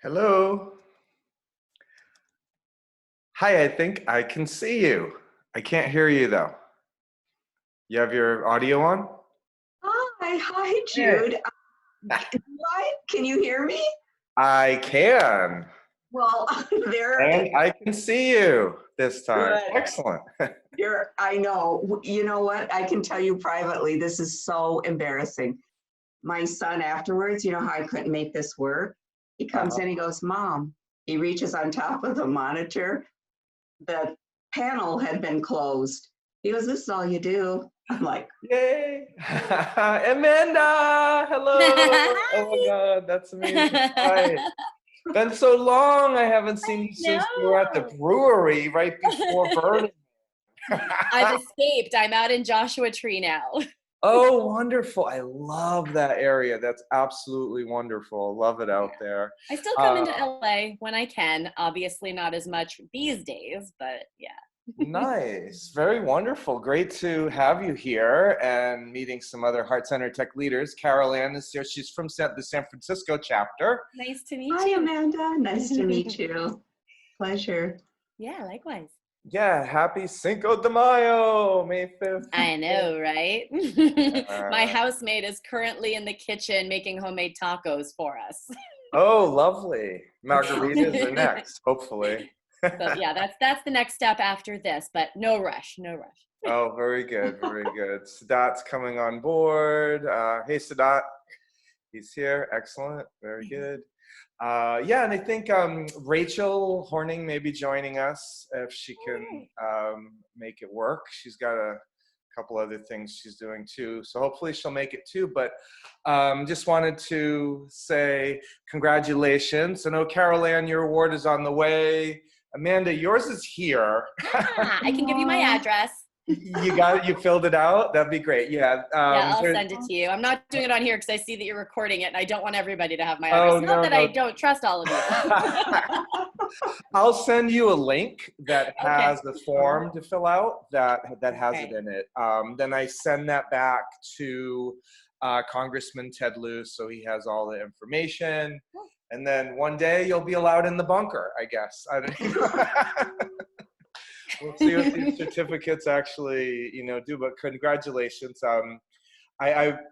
Hello. Hi, I think I can see you. I can't hear you though. You have your audio on? Hi, Hey. Jude. Can you hear me? I can. Well, there, And I can see you this time. good. Excellent. I know. You know what? I can tell you privately, this is so embarrassing. My son afterwards, you know how I couldn't make this work? He comes Uh-huh. in, he goes, Mom. He reaches on top of the monitor. The panel had been closed. He goes, This is all you do. I'm like, Yay. Amanda, hello. Oh my God, that's amazing. Hi. I Been so long. I haven't seen you since we were at the know. brewery right before Burning. I've escaped. I'm out in Joshua Tree now. Oh, wonderful. I love that area. That's absolutely wonderful. Love it out there. I still come Uh, into LA when I can. Obviously, not as much these days, but yeah. nice. Very wonderful. Great to have you here and meeting some other Heart Center Tech leaders. Carol Ann is here. She's from the San Francisco chapter. Nice to meet Hi, you. Amanda. Nice to meet you. Pleasure. Yeah, likewise. Yeah, happy Cinco de Mayo, May 5th. I know, right? My Uh, housemate is currently in the kitchen making homemade tacos for us. oh, lovely. Margaritas are So next, hopefully. yeah, that's the next step after this, but no rush, no rush. Oh, very good, very good. Sadat's coming on board. Hey, Sadat, he's here. Excellent, very good. Yeah, and I think Rachel Horning may be joining us if she can make it work. She's got a couple other things she's doing too, so hopefully she'll make it too. But just wanted to say congratulations. I know Carol Ann, your award is on the way. Amanda, yours is here. I can give you my address. You got it. You filled it out. That'd be great. Yeah. Yeah, I'll send it to you. I'm not doing it on here because I see that you're recording it and I don't want everybody to have my address. Oh Not no, that I no. don't trust all of you. I'll send you a link that Okay. has the form to fill out that has it Okay. in it. Then I send that back to Congressman Ted Luce, so he has all the information. And then one day you'll be allowed in the bunker, I guess. I don't know. We'll see what these certificates actually, do. But congratulations. I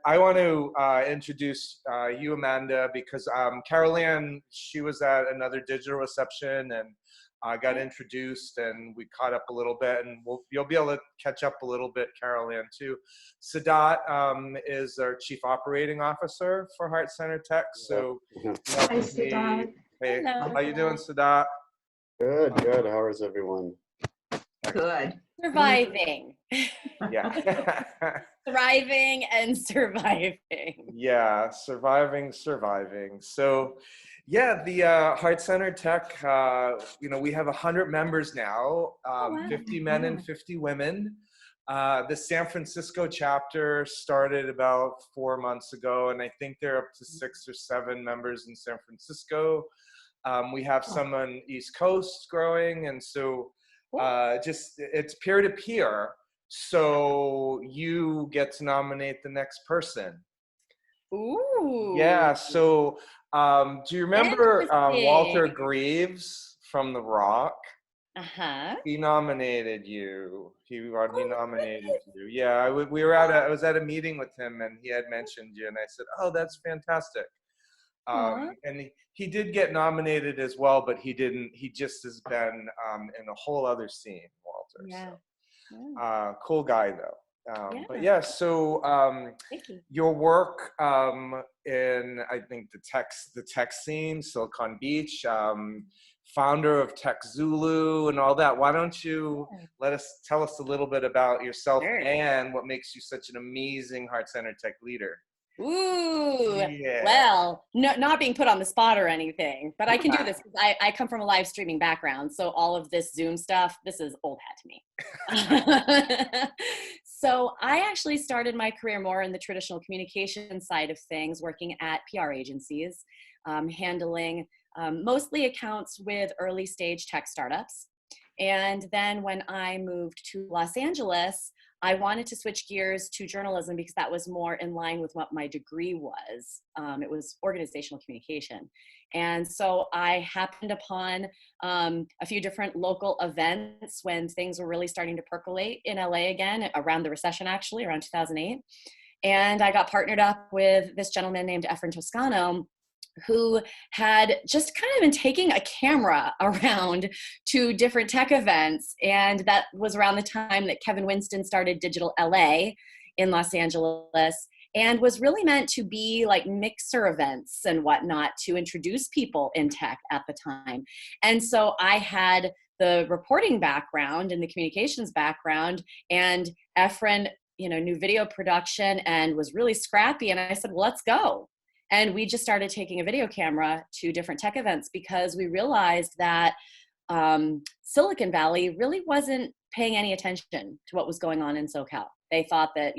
want to introduce you, Amanda, because Carol Ann, she was at another digital reception and got introduced, and we caught up a little bit, and you'll be able to catch up a little bit, Carol Ann, too. Sadat is our Chief Operating Officer for Heart Center Tech, so Hi, Sadat. hey, Hello. how you doing, Sadat? Good, good. How is everyone? Good. Surviving. Yeah. Thriving and surviving. Yeah, surviving. So, yeah, the Heart Center Tech, we have 100 members now, wow. 50 men and 50 women. The San Francisco chapter started about 4 months ago, and I think they're up to 6 or 7 members in San Francisco. We have some on East Coast growing, and so it's peer-to-peer. So you get to nominate the next person. Ooh. Yeah. So do you remember Walter Interesting. Greaves from The Rock? Uh-huh. He nominated you. He nominated goodness. you. Yeah. I was at a meeting with him, and he had mentioned you, and I said, "Oh, that's fantastic." And he did get nominated as well, but he didn't. He just has been in a whole other scene, Walter. Yeah. So cool guy though. Yeah. But yeah, so Thank you. your work in I think the tech scene, Silicon Beach, founder of Tech Zulu and all that. Why don't you tell us a little bit about yourself and what makes you such an amazing Heart Center Tech leader? Ooh, Yeah. well, not being put on the spot or anything, but I can do this because I come from a live streaming background. So all of this Zoom stuff, this is old hat to me. So I actually started my career more in the traditional communication side of things, working at PR agencies, handling mostly accounts with early stage tech startups. And then when I moved to Los Angeles, I wanted to switch gears to journalism because that was more in line with what my degree was. It was organizational communication. And so I happened upon a few different local events when things were really starting to percolate in LA again, around the recession, actually, around 2008. And I got partnered up with this gentleman named Efren Toscano, who had just kind of been taking a camera around to different tech events. And that was around the time that Kevin Winston started Digital LA in Los Angeles, and was really meant to be like mixer events and whatnot to introduce people in tech at the time. And so I had the reporting background and the communications background, and Efren, knew video production and was really scrappy. And I said, well, let's go. And we just started taking a video camera to different tech events because we realized that Silicon Valley really wasn't paying any attention to what was going on in SoCal. They thought that,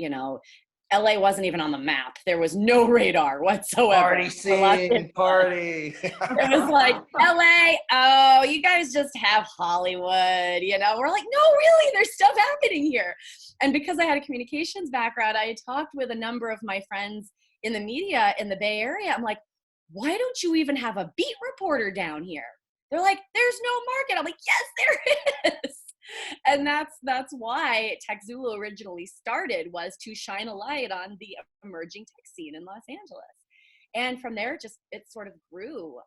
LA wasn't even on the map. There was no radar whatsoever. Party scene, party. It was like, LA, oh, you guys just have Hollywood, We're like, no, really, there's stuff happening here. And because I had a communications background, I talked with a number of my friends in the media in the Bay Area. I'm like, why don't you even have a beat reporter down here? They're like, there's no market. I'm like, yes, there is. And that's why TechZulu originally started, was to shine a light on the emerging tech scene in Los Angeles. And from there, it sort of grew.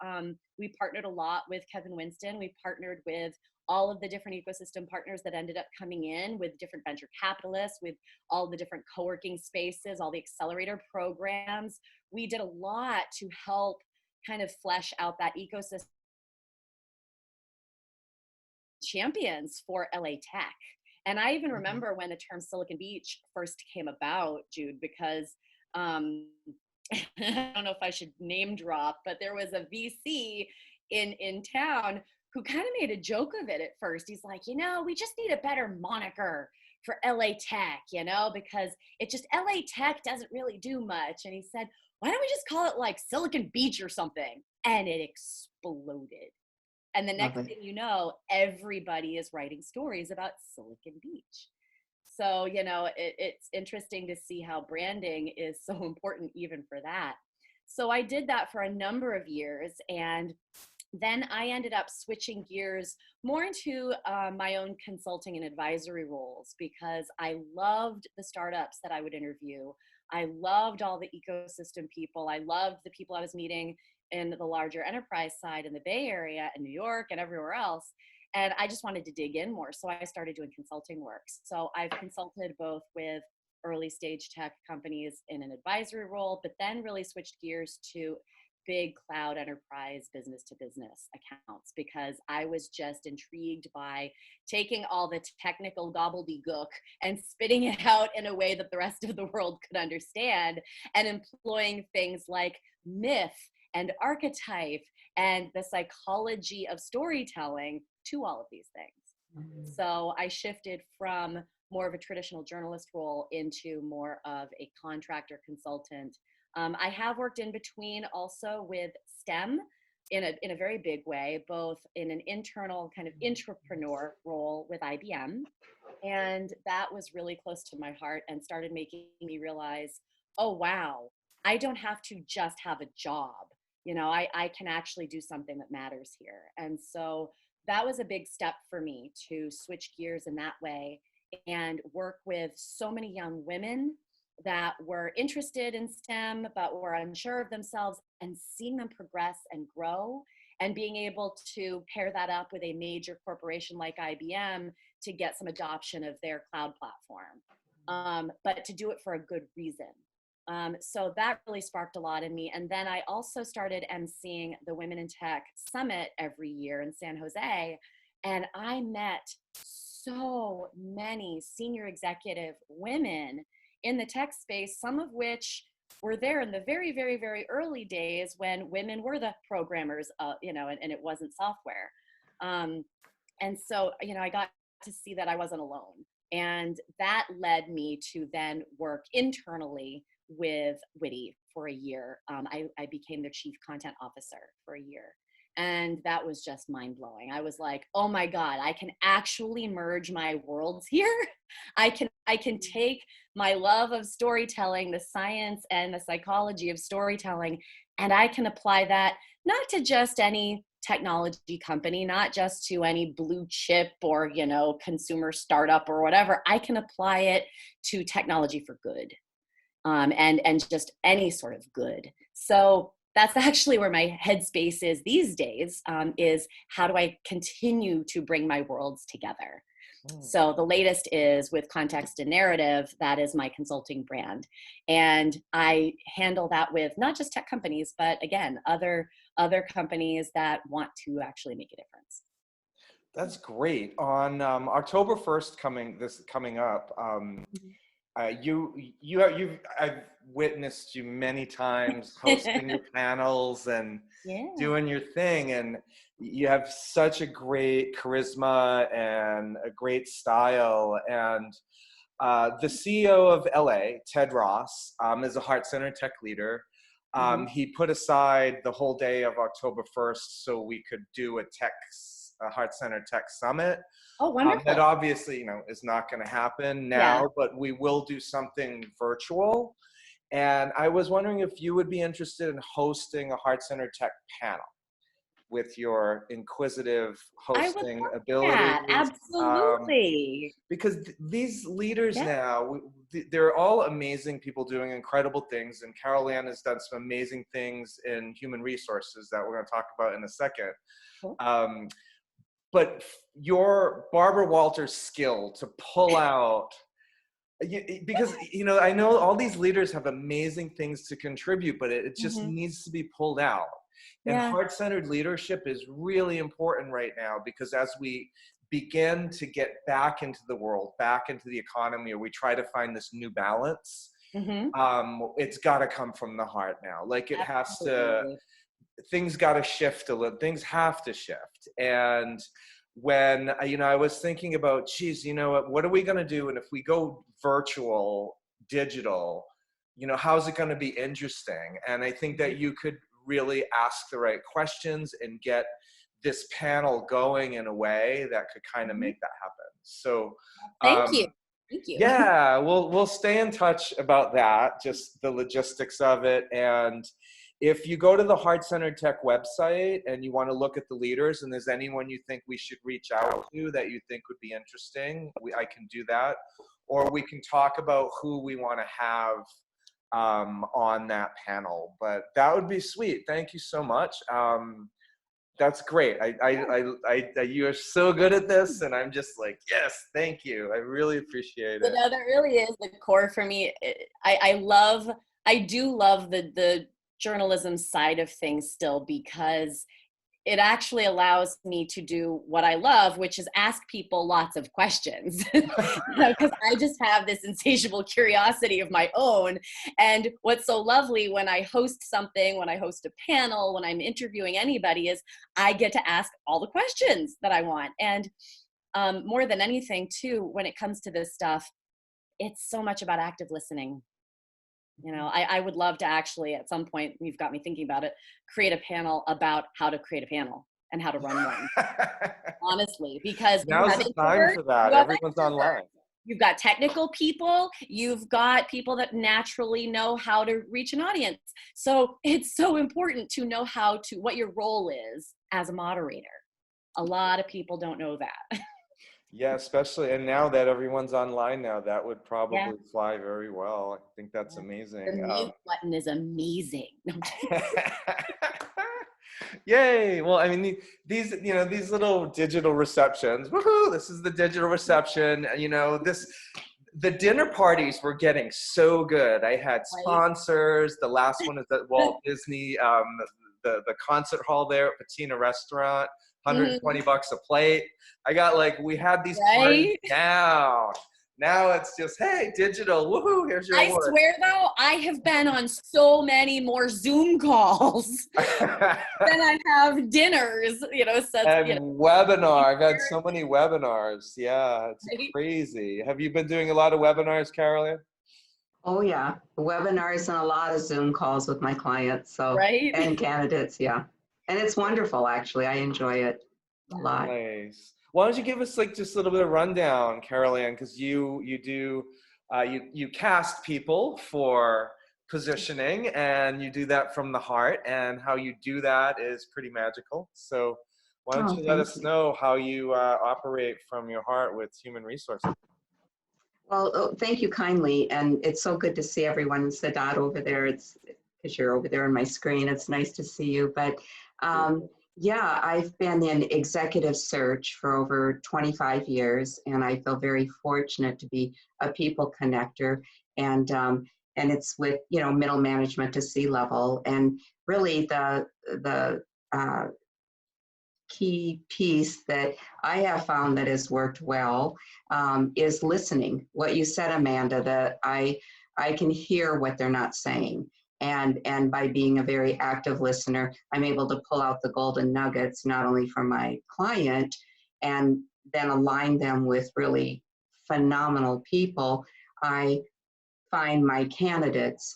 We partnered a lot with Kevin Winston. We partnered with all of the different ecosystem partners that ended up coming in, with different venture capitalists, with all the different co-working spaces, all the accelerator programs. We did a lot to help kind of flesh out that ecosystem champions for LA Tech. And I even remember when the term Silicon Beach first came about, Jude, because I don't know if I should name drop, but there was a VC in town who kind of made a joke of it at first. He's like, we just need a better moniker for LA Tech, because it just, LA Tech doesn't really do much. And he said, why don't we just call it like Silicon Beach or something? And it exploded. And the next thing you know, everybody is writing stories about Silicon Beach. So, it's interesting to see how branding is so important even for that. So I did that for a number of years, and then I ended up switching gears more into my own consulting and advisory roles, because I loved the startups that I would interview. I loved all the ecosystem people. I loved the people I was meeting in the larger enterprise side in the Bay Area and New York and everywhere else. And I just wanted to dig in more. So I started doing consulting work. So I've consulted both with early stage tech companies in an advisory role, but then really switched gears to big cloud enterprise business to business accounts, because I was just intrigued by taking all the technical gobbledygook and spitting it out in a way that the rest of the world could understand, and employing things like myth and archetype and the psychology of storytelling to all of these things. So I shifted from more of a traditional journalist role into more of a contractor consultant. I have worked in between also with STEM in a very big way, both in an internal kind of entrepreneur role with IBM. And that was really close to my heart and started making me realize, oh, wow, I don't have to just have a job. I can actually do something that matters here. And so that was a big step for me, to switch gears in that way and work with so many young women that were interested in STEM but were unsure of themselves, and seeing them progress and grow, and being able to pair that up with a major corporation like IBM to get some adoption of their cloud platform, but to do it for a good reason. So that really sparked a lot in me. And then I also started emceeing the Women in Tech Summit every year in San Jose. And I met so many senior executive women in the tech space, some of which were there in the very, very, very early days when women were the programmers, and it wasn't software. And so, I got to see that I wasn't alone. And that led me to then work internally with Witty for a year. I became their chief content officer for a year. And that was just mind blowing. I was like, oh my God, I can actually merge my worlds here. I can take my love of storytelling, the science and the psychology of storytelling, and I can apply that not to just any technology company, not just to any blue chip or, consumer startup or whatever. I can apply it to technology for good, and just any sort of good. So that's actually where my headspace is these days, is how do I continue to bring my worlds together? So the latest is with Context and Narrative. That is my consulting brand. And I handle that with not just tech companies, but again, other companies that want to actually make a difference. That's great. On October 1st coming up, I've witnessed you many times hosting your panels and Yeah. doing your thing, and you have such a great charisma and a great style. And the CEO of LA, Ted Ross, is a heart center tech leader. He put aside the whole day of October 1st so we could do a Heart Center Tech Summit. Oh, wonderful. That obviously, is not going to happen now, but we will do something virtual. And I was wondering if you would be interested in hosting a Heart Center Tech panel with your inquisitive hosting abilities. Yeah, absolutely. Because these leaders now, they're all amazing people doing incredible things. And Carol Ann has done some amazing things in human resources that we're going to talk about in a second. Cool. But your Barbara Walters skill to pull out, because I know all these leaders have amazing things to contribute, but it just needs to be pulled out. And heart-centered leadership is really important right now, because as we begin to get back into the world, back into the economy, or we try to find this new balance, it's got to come from the heart now. Like it has to. Things got to shift a little. Things have to shift. And when I was thinking about, geez, what are we going to do? And if we go virtual, digital, how's it going to be interesting? And I think that you could really ask the right questions and get this panel going in a way that could kind of make that happen. So thank you. Yeah, we'll stay in touch about that, just the logistics of it. And if you go to the Heart Center Tech website and you want to look at the leaders, and there's anyone you think we should reach out to that you think would be interesting, I can do that. Or we can talk about who we want to have on that panel. But that would be sweet. Thank you so much. That's great. You are so good at this, and I'm just like, yes, thank you. I really appreciate it. No, that really is the core for me. I do love the journalism side of things still, because it actually allows me to do what I love, which is ask people lots of questions, because I just have this insatiable curiosity of my own. And what's so lovely when I host something, when I host a panel, when I'm interviewing anybody, is I get to ask all the questions that I want. And more than anything too, when it comes to this stuff, it's so much about active listening. I would love to actually, at some point, you've got me thinking about it, create a panel about how to create a panel and how to run one. Honestly, because now's the time for that. Everyone's online. You've got technical people, you've got people that naturally know how to reach an audience. So it's so important to know what your role is as a moderator. A lot of people don't know that. Yeah, especially, and now that everyone's online now, that would probably fly very well. I think that's amazing. The mute button is amazing. Yay! Well, I mean, these little digital receptions. Woohoo! This is the digital reception. The dinner parties were getting so good. I had sponsors. The last one is at Walt Disney, the concert hall there at Patina Restaurant. $120 a plate. We had these parties down. Now it's just, hey, digital, woohoo, here's your award. I swear though, I have been on so many more Zoom calls than I have dinners, webinar. I've had so many webinars. Yeah, it's crazy. Have you been doing a lot of webinars, Carolyn? Oh yeah, webinars and a lot of Zoom calls with my clients. So and candidates, yeah. And it's wonderful, actually. I enjoy it a lot. Nice. Why don't you give us like just a little bit of rundown, Carol Ann, because you do you cast people for positioning, and you do that from the heart, and how you do that is pretty magical. So why don't Oh, you let thank us you. know how you operate from your heart with human resources? Well, thank you kindly. And it's so good to see everyone in Sadat over there. It's because you're over there on my screen. It's nice to see you. But yeah, I've been in executive search for over 25 years, and I feel very fortunate to be a people connector. And it's with, you know, middle management to C-level. And really the key piece that I have found that has worked well is listening. What you said, Amanda, that I can hear what they're not saying. And by being a very active listener, I'm able to pull out the golden nuggets, not only from my client, and then align them with really phenomenal people. I find my candidates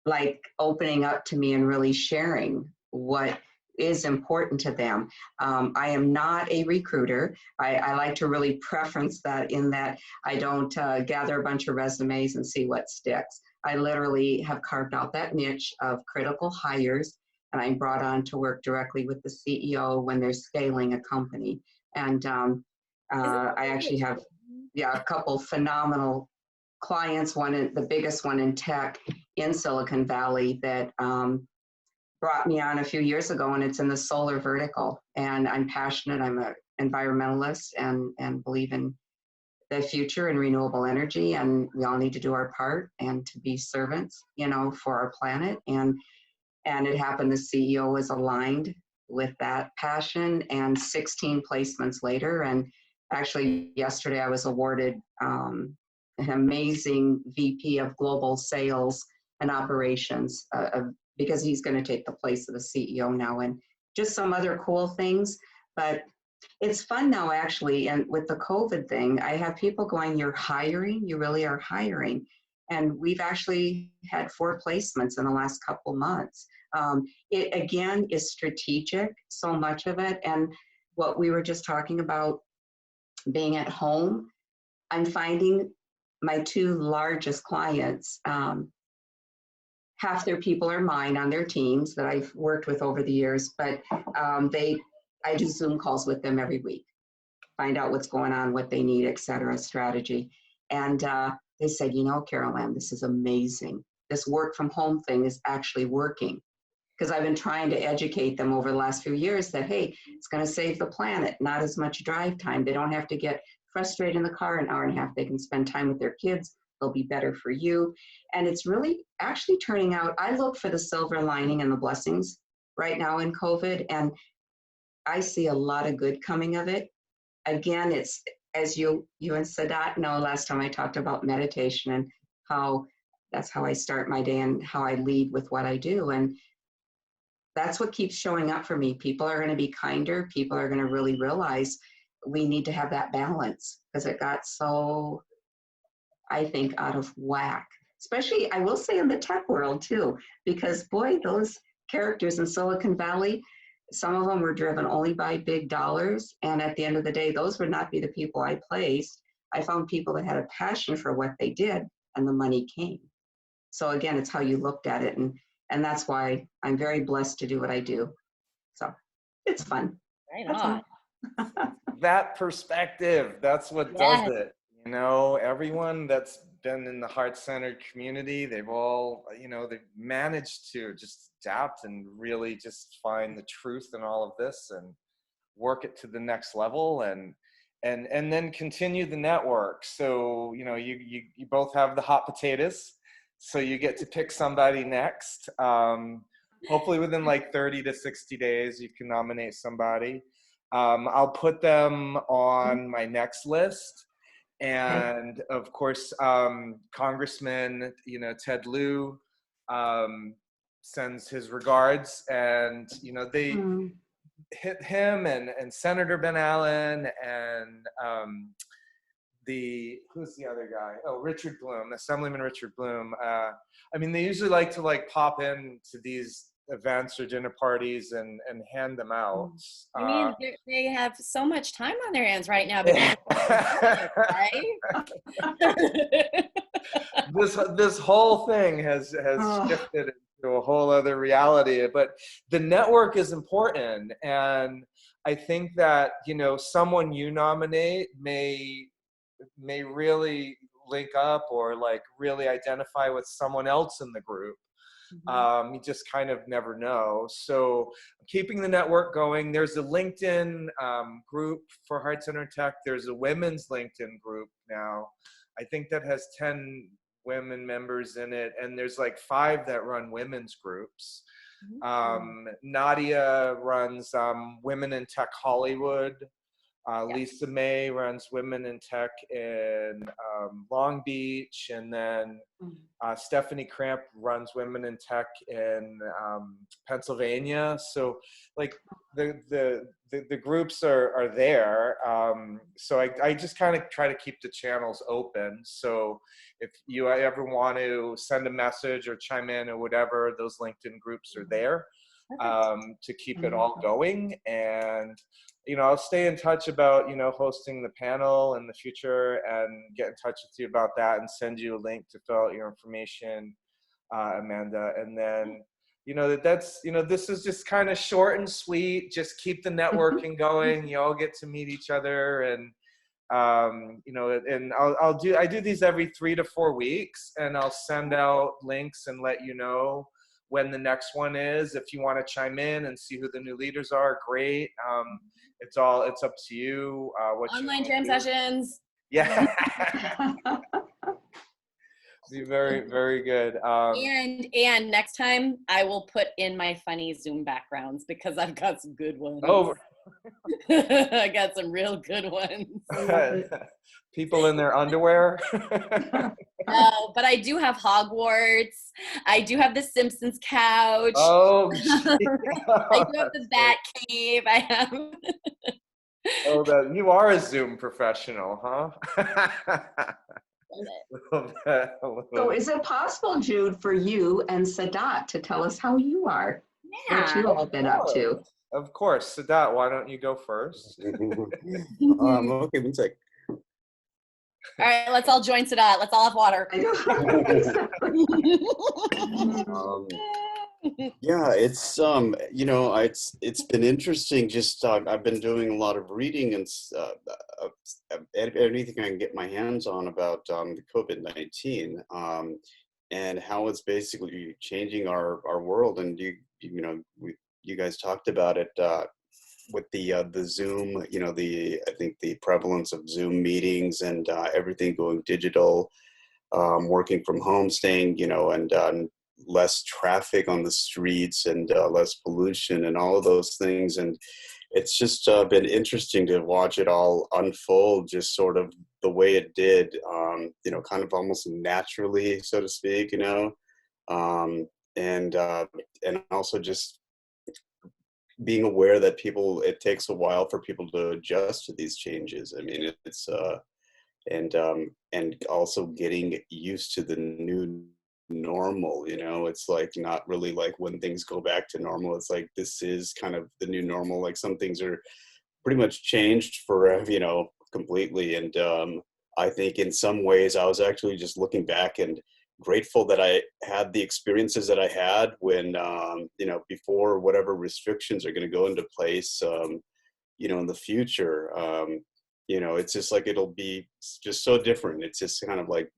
like opening up to me and really sharing what is important to them. I am not a recruiter. I like to really preference that, in that I don't gather a bunch of resumes and see what sticks. I literally have carved out that niche of critical hires, and I'm brought on to work directly with the CEO when they're scaling a company. And I actually have, yeah, a couple phenomenal clients, the biggest one in tech in Silicon Valley that brought me on a few years ago, and it's in the solar vertical. And I'm passionate. I'm an environmentalist and believe in the future and renewable energy. And we all need to do our part and to be servants, you know, for our planet. And it happened the CEO was aligned with that passion, and 16 placements later. And actually, yesterday I was awarded an amazing VP of global sales and operations because he's going to take the place of the CEO now, and just some other cool things. But it's fun now, actually. And with the COVID thing, I have people going, "You're hiring, you really are hiring." And we've actually had 4 placements in the last couple months. It again is strategic, so much of it. And what we were just talking about, being at home, I'm finding my 2 largest clients, half their people are mine on their teams that I've worked with over the years, but I do Zoom calls with them every week, find out what's going on, what they need, et cetera, strategy. And they said, you know, Carol Ann, this is amazing. This work from home thing is actually working. Because I've been trying to educate them over the last few years that, hey, it's going to save the planet, not as much drive time. They don't have to get frustrated in the car an hour and a half. They can spend time with their kids. They'll be better for you. And it's really actually turning out, I look for the silver lining and the blessings right now in COVID, and I see a lot of good coming of it. Again, it's, as you and Sadat know, last time I talked about meditation and how that's how I start my day and how I lead with what I do. And that's what keeps showing up for me. People are going to be kinder. People are going to really realize we need to have that balance, because it got so, I think, out of whack. Especially, I will say, in the tech world too, because boy, those characters in Silicon Valley, some of them were driven only by big dollars. And at the end of the day, those would not be the people I placed. I found people that had a passion for what they did, and the money came. So again, it's how you looked at it. And that's why I'm very blessed to do what I do. So it's fun. Right That's on. all. That perspective, that's what does Yes. it. You know, everyone that's been in the heart-centered community, they've all, you know, they've managed to just adapt and really just find the truth in all of this and work it to the next level, and then continue the network. So, you know, you both have the hot potatoes, so you get to pick somebody next. Hopefully within like 30 to 60 days, you can nominate somebody. I'll put them on my next list. And of course, Congressman, you know, Ted Lieu sends his regards, and, you know, they hit him and Senator Ben Allen and who's the other guy? Oh, Richard Bloom, Assemblyman Richard Bloom. I mean, they usually like to like pop in to these events or dinner parties and hand them out. I mean, they have so much time on their hands right now because of right? This whole thing has shifted into a whole other reality. But the network is important, and I think that someone you nominate may really link up or like really identify with someone else in the group. You just kind of never know. So keeping the network going. There's a LinkedIn group for Heart Center Tech. There's a women's LinkedIn group now. I think that has 10 women members in it, and there's like 5 that run women's groups. Nadia runs Women in Tech Hollywood. Lisa May runs Women in Tech in Long Beach, and then Stephanie Cramp runs Women in Tech in Pennsylvania. So like the groups are there. So I just kind of try to keep the channels open. So if you ever want to send a message or chime in or whatever, those LinkedIn groups are there to keep it all going. And I'll stay in touch about, hosting the panel in the future and get in touch with you about that and send you a link to fill out your information, Amanda. And then, this is just kind of short and sweet. Just keep the networking going. You all get to meet each other. And, and I do these every 3 to 4 weeks, and I'll send out links and let you know when the next one is. If you want to chime in and see who the new leaders are, great. It's up to you. Online jam sessions. Yeah. Be very, very good. And next time I will put in my funny Zoom backgrounds because I've got some good ones. Oh, I got some real good ones. People in their underwear. No, but I do have Hogwarts. I do have the Simpsons couch. Oh, I do have the Bat Cave. I have. You are a Zoom professional, huh? So is it possible, Jude, for you and Sadat to tell us how you are? Yeah. What you all been up to? Of course. Sadat, why don't you go first? Okay, one sec. All right, let's all join Sadat. Let's all have water. Yeah, it's it's been interesting. Just I've been doing a lot of reading and anything I can get my hands on about the COVID-19 and how it's basically changing our world. And you guys talked about it with the Zoom. I think the prevalence of Zoom meetings and everything going digital, working from home, staying and less traffic on the streets and less pollution and all of those things. And it's just been interesting to watch it all unfold, just sort of the way it did, kind of almost naturally, so to speak, and also just being aware that it takes a while for people to adjust to these changes. I mean, it's and also getting used to the new normal. It's like not really like when things go back to normal. It's like this is kind of the new normal. Like some things are pretty much changed for completely. And I think in some ways I was actually just looking back and grateful that I had the experiences that I had when before whatever restrictions are going to go into place in the future. It's just like it'll be just so different. It's just kind of like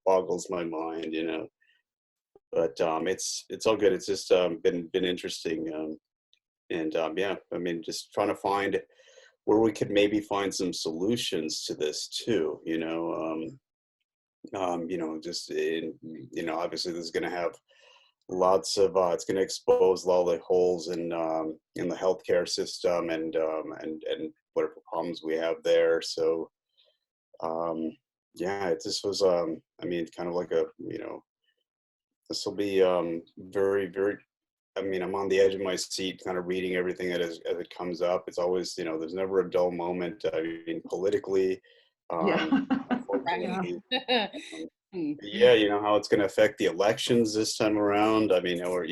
boggles my mind, but it's all good. It's just been interesting, and yeah, I mean, just trying to find where we could maybe find some solutions to this too, just obviously this is going to have lots of it's going to expose all the holes in the healthcare system and whatever problems we have there. So yeah, it just was I mean, kind of like this will be very, very, I mean, I'm on the edge of my seat kind of reading everything as it comes up. It's always, there's never a dull moment. I mean, politically, unfortunately, yeah, how it's going to affect the elections this time around. I mean, or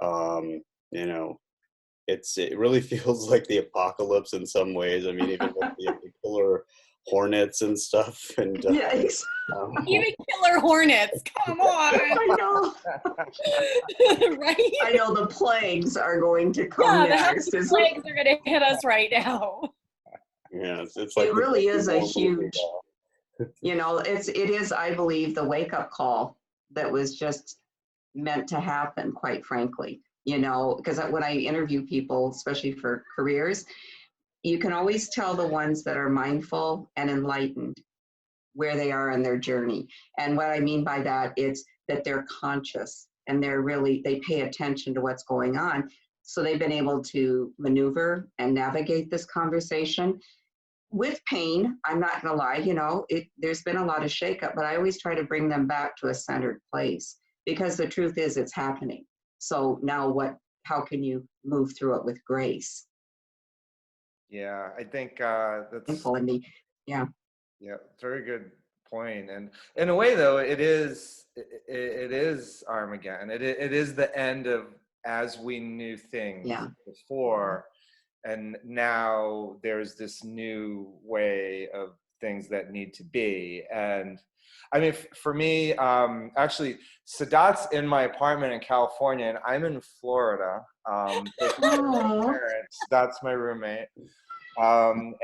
You know, it really feels like the apocalypse in some ways. I mean, even with the killer hornets and stuff, and Yeah, Even killer hornets. Come on. I know. Right? I know the plagues are going to come Yeah, the next. healthy plagues are going to hit us right now. yeah, it's like It really is a war movie huge, it is, I believe, the wake-up call that was just meant to happen, quite frankly. Because when I interview people, especially for careers, you can always tell the ones that are mindful and enlightened where they are in their journey. And what I mean by that, it's that they're conscious and they pay attention to what's going on. So they've been able to maneuver and navigate this conversation with pain. I'm not going to lie, there's been a lot of shakeup, but I always try to bring them back to a centered place, because the truth is it's happening. So now how can you move through it with grace? Yeah, I think that's Yeah. very good point. And in a way, though, it is Armageddon. It is the end of as we knew things before, and now there's this new way of things that need to be. And I mean, for me, actually, Sadat's in my apartment in California, and I'm in Florida. That's my roommate. And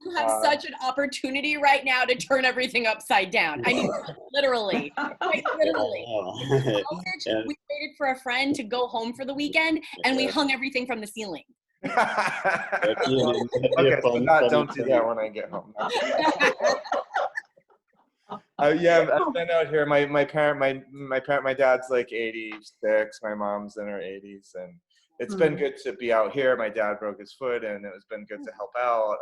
you have such an opportunity right now to turn everything upside down. I mean, literally, quite literally. We waited for a friend to go home for the weekend, and we hung everything from the ceiling. Okay, Sadat, don't do that when I get home. I've been out here. My dad's like 86. My mom's in her 80s, and it's been good to be out here. My dad broke his foot, and it's been good to help out.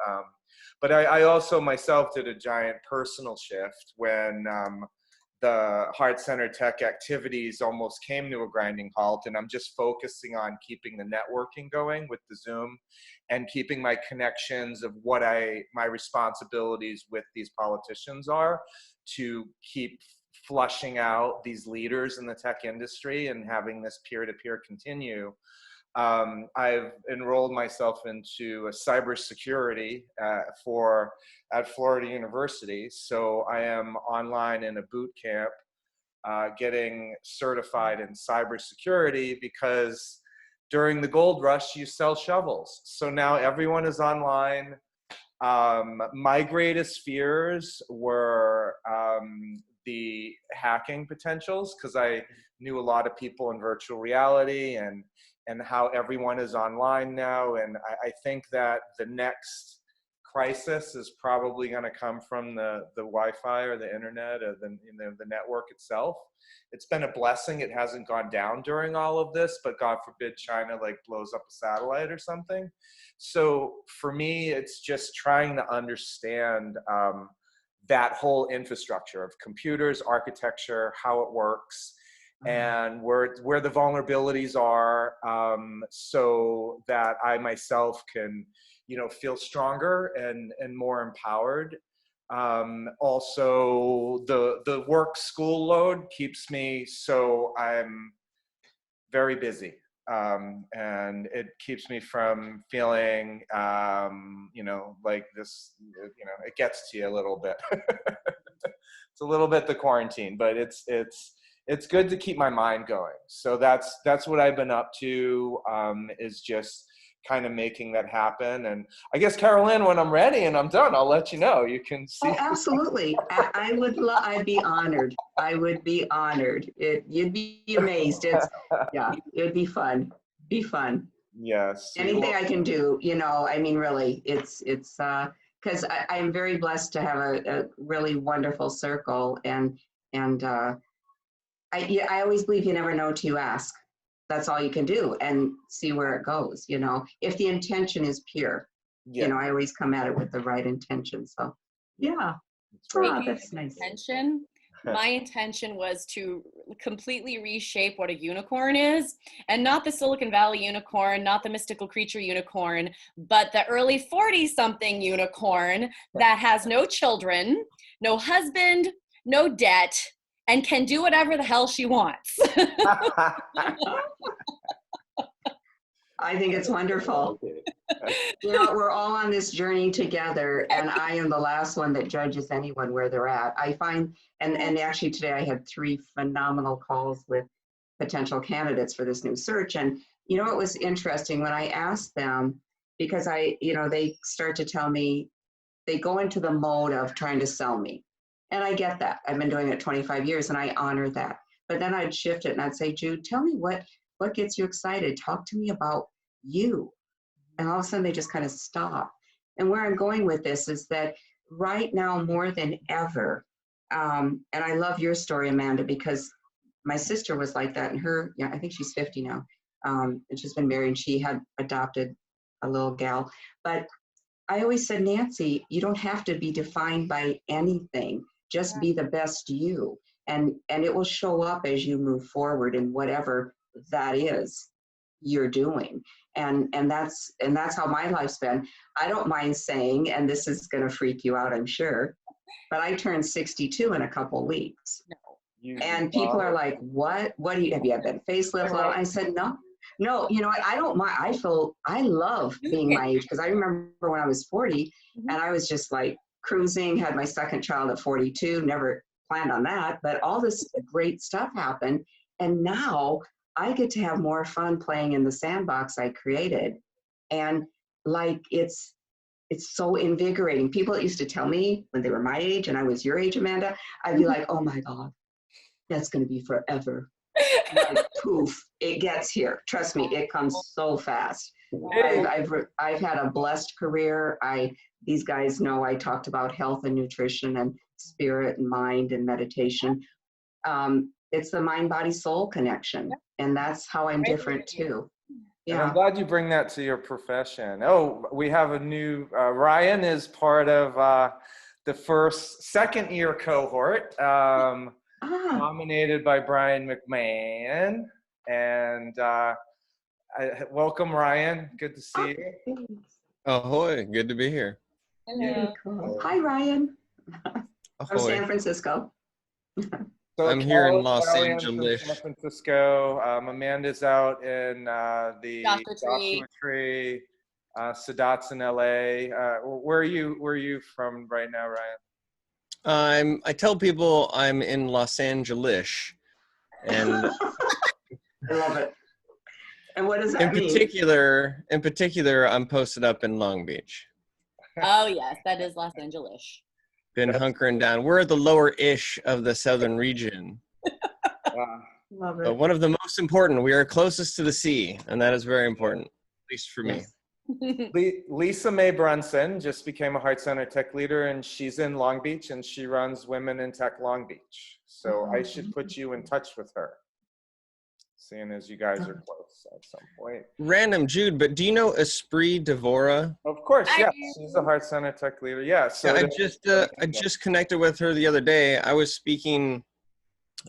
But I also myself did a giant personal shift when the Heart Center Tech activities almost came to a grinding halt, and I'm just focusing on keeping the networking going with the Zoom and keeping my connections of what my responsibilities with these politicians are to keep flushing out these leaders in the tech industry and having this peer-to-peer continue. I've enrolled myself into a cybersecurity at Florida University. So I am online in a boot camp getting certified in cybersecurity, because during the gold rush, you sell shovels. So now everyone is online. My greatest fears were the hacking potentials, because I knew a lot of people in virtual reality and how everyone is online now. And I think that the next crisis is probably going to come from the Wi-Fi or the internet or the network itself. It's been a blessing it hasn't gone down during all of this, but God forbid China blows up a satellite or something. So for me, it's just trying to understand that whole infrastructure of computers, architecture, how it works, and where the vulnerabilities are, so that I myself can, feel stronger and more empowered. Also, the work school load keeps me, so I'm very busy. And it keeps me from feeling, like this, it gets to you a little bit. It's a little bit the quarantine, but it's good to keep my mind going. So that's what I've been up to, is just kind of making that happen. And I guess, Carolyn, when I'm ready and I'm done, I'll let you know. You can see. Oh, absolutely. I'd be honored. I would be honored. You'd be amazed. It'd be fun. Be fun. Yes. Anything I can do, I mean, really, it's because I'm very blessed to have a really wonderful circle, and I always believe you never know till you ask. That's all you can do, and see where it goes. If the intention is pure, I always come at it with the right intention. So, yeah, that's nice. Intention. My intention was to completely reshape what a unicorn is, and not the Silicon Valley unicorn, not the mystical creature unicorn, but the early 40-something unicorn that has no children, no husband, no debt, and can do whatever the hell she wants. I think it's wonderful. Okay. You know, we're all on this journey together, and I am the last one that judges anyone where they're at. I find, and actually today I had 3 phenomenal calls with potential candidates for this new search. And you know, it was interesting when I asked them, because they start to tell me, they go into the mode of trying to sell me. And I get that. I've been doing it 25 years and I honor that. But then I'd shift it and I'd say, Jude, tell me what gets you excited? Talk to me about you. And all of a sudden they just kind of stop. And where I'm going with this is that right now, more than ever, and I love your story, Amanda, because my sister was like that, and I think she's 50 now, and she's been married, and she had adopted a little gal. But I always said, Nancy, you don't have to be defined by anything. Just be the best you, and it will show up as you move forward in whatever that is you're doing. And that's how my life's been. I don't mind saying, and this is going to freak you out, I'm sure, but I turned 62 in a couple weeks. And people are like, what do you have been facelift? Well, I said, no, you know what? I don't mind. I love being my age, because I remember when I was 40 and I was just like cruising, had my second child at 42, never planned on that, but all this great stuff happened. And now I get to have more fun playing in the sandbox I created. And like, it's so invigorating. People that used to tell me when they were my age and I was your age, Amanda, I'd be like, oh my God, that's going to be forever. Like, poof, it gets here. Trust me, it comes so fast. I've had a blessed career. These guys know I talked about health and nutrition and spirit and mind and meditation. It's the mind, body, soul connection. And that's how I'm different too. And Yeah. I'm glad you bring that to your profession. Oh, we have a new, Ryan is part of the second year cohort, nominated by Brian McMahon. And welcome, Ryan. Good to see you. Ahoy, good to be here. Very cool. Hi, Ryan. From San Francisco. So I'm here in Los Kellyanne's from Angeles. San Francisco. Amanda's out in the Joshua Tree. Sadat's in LA. Where are you from right now, Ryan? I tell people I'm in Los Angeles, and I love it. And what does that mean? In particular, I'm posted up in Long Beach. Oh yes, that is Los Angeles. Been hunkering down. We're at the lower-ish of the southern region. Love it. But one of the most important, we are closest to the sea, and that is very important, at least for me. Lisa Mae Brunson just became a Heart Center tech leader, and she's in Long Beach, and she runs Women in Tech Long Beach. So I should put you in touch with her, seeing as you guys are close at some point. Random, Jude, but do you know Esprit Devora? Of course, yes. She's a Heart Center tech leader. Yeah. So I just connected with her the other day. I was speaking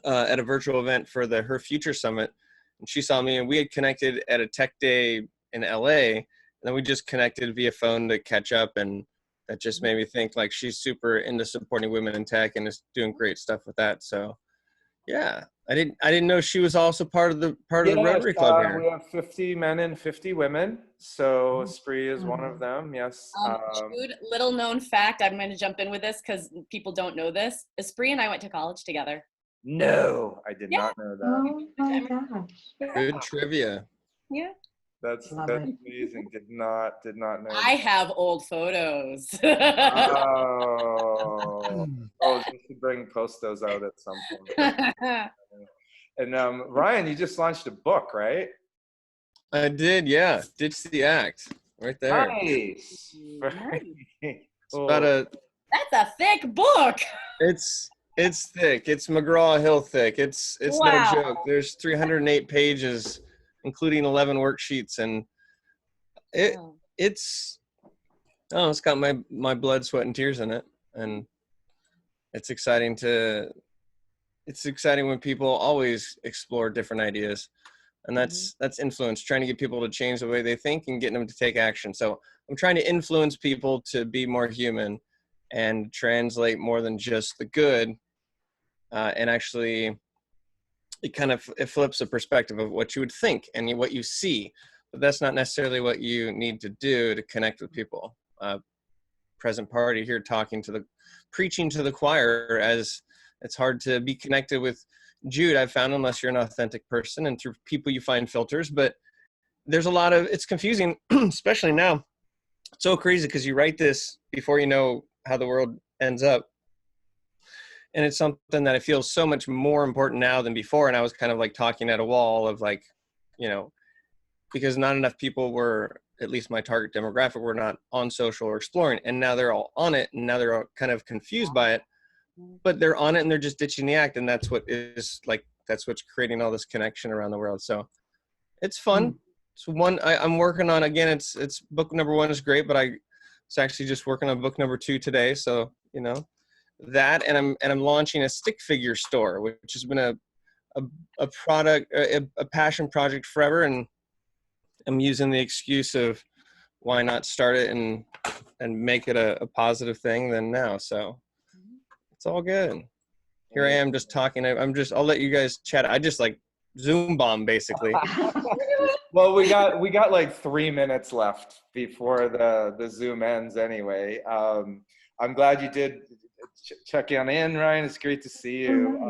at a virtual event for the Her Future Summit, and she saw me, and we had connected at a tech day in LA, and then we just connected via phone to catch up, and that just made me think like she's super into supporting women in tech and is doing great stuff with that. So yeah, I didn't know she was also part of the Rotary Club here. We have 50 men and 50 women, so Esprit is one of them. Yes. Jude, little known fact, I'm going to jump in with this because people don't know this. Esprit and I went to college together. No, I did not know that. Oh my gosh. Good trivia. Yeah. That's amazing. Did not know. I have old photos. You should post those out at some point. And Ryan, you just launched a book, right? I did, yeah. Ditch the Act, right there. Nice. It's about That's a thick book. It's thick. It's McGraw-Hill thick. It's Wow. no joke. There's 308 pages, including 11 worksheets, and it's got my blood, sweat, and tears in it, and it's exciting when people always explore different ideas, and that's influence, trying to get people to change the way they think and getting them to take action. So I'm trying to influence people to be more human and translate more than just the good, and actually it flips the perspective of what you would think and what you see. but that's not necessarily what you need to do to connect with people. Present party here preaching to the choir, as it's hard to be connected with Jude, I've found, unless you're an authentic person, and through people you find filters. But there's a lot of, it's confusing, especially now. It's so crazy because you write this before you know how the world ends up. And it's something that I feel so much more important now than before. And I was kind of like talking at a wall of like, you know, because not enough people were, at least my target demographic, were not on social or exploring. And now they're all on it. And now they're all kind of confused by it. But they're on it and they're just ditching the act. And that's what is like, that's what's creating all this connection around the world. So it's fun. So I'm working on, again, it's book number 1 is great, but I was actually just working on book number 2 today. So, you know, that, and I'm launching a stick figure store, which has been a product, a passion project forever. And I'm using the excuse of why not start it and make it a positive thing than now. So it's all good. Here I am just talking. I'll let you guys chat. I just like Zoom bomb basically. Well, we got like 3 minutes left before the Zoom ends anyway. I'm glad you did check in, Ryan. It's great to see you.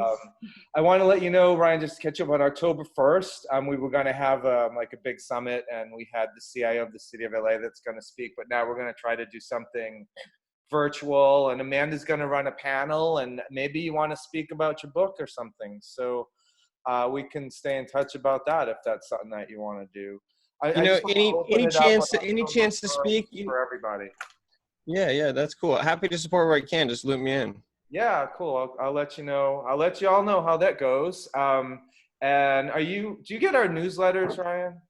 I want to let you know, Ryan, just to catch up on October 1st. We were going to have like a big summit, and we had the CIO of the city of LA that's going to speak, but now we're going to try to do something virtual, and Amanda's going to run a panel, and maybe you want to speak about your book or something. So we can stay in touch about that if that's something that you want to do. Any chance to speak for everybody. Yeah, that's cool. Happy to support where I can. Just loop me in. Yeah, cool. I'll let you know. I'll let you all know how that goes. And do you get our newsletters, Ryan?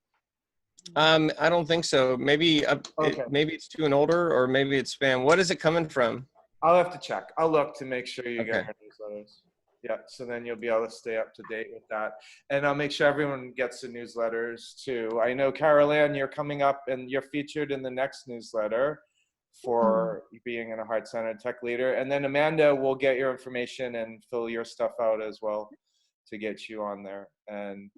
I don't think so. Maybe Okay. Maybe it's to an older, or maybe it's spam. What is it coming from? I'll have to check. I'll look to make sure you Okay. get our newsletters. Yeah, so then you'll be able to stay up to date with that. And I'll make sure everyone gets the newsletters too. I know, Carol Ann, you're coming up and you're featured in the next newsletter for being a heart-centered tech leader. And then Amanda will get your information and fill your stuff out as well to get you on there. And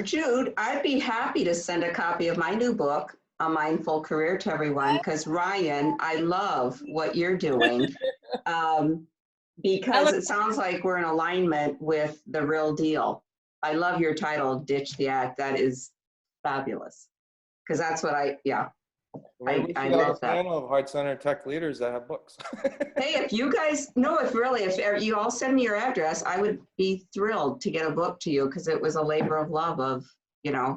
Jude, I'd be happy to send a copy of my new book, A Mindful Career, to everyone, because Ryan, I love what you're doing. Because it sounds like we're in alignment with the real deal. I love your title, Ditch the Act. That is fabulous. Because that's what I love that. Panel of heart-centered tech leaders that have books. Hey, if you guys, if you all send me your address, I would be thrilled to get a book to you, because it was a labor of love of, a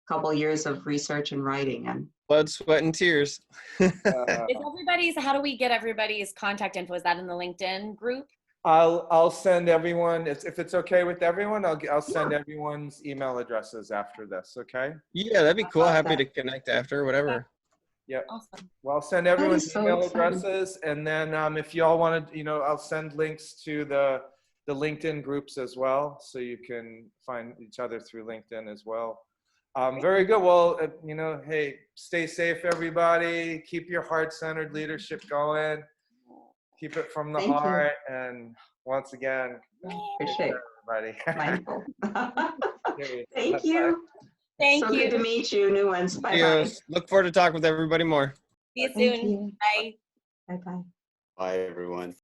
couple years of research and writing. And blood, sweat, and tears. How do we get everybody's contact info? Is that in the LinkedIn group? I'll send everyone, if it's okay with everyone, I'll send everyone's email addresses after this, okay? Yeah, that'd be cool. Happy to connect after, whatever. Yeah. Awesome. Well, I'll send everyone's so email exciting. addresses, and then if you all want to, I'll send links to the LinkedIn groups as well, so you can find each other through LinkedIn as well. Very good. Well, hey, stay safe, everybody. Keep your heart-centered leadership going. Keep it from the heart. And once again, appreciate everybody. mindful. Thank you. Thank so you. Good to meet you. New ones. Bye-bye. Look forward to talking with everybody more. See you Thank soon. you. Bye. Bye-bye. Bye, everyone.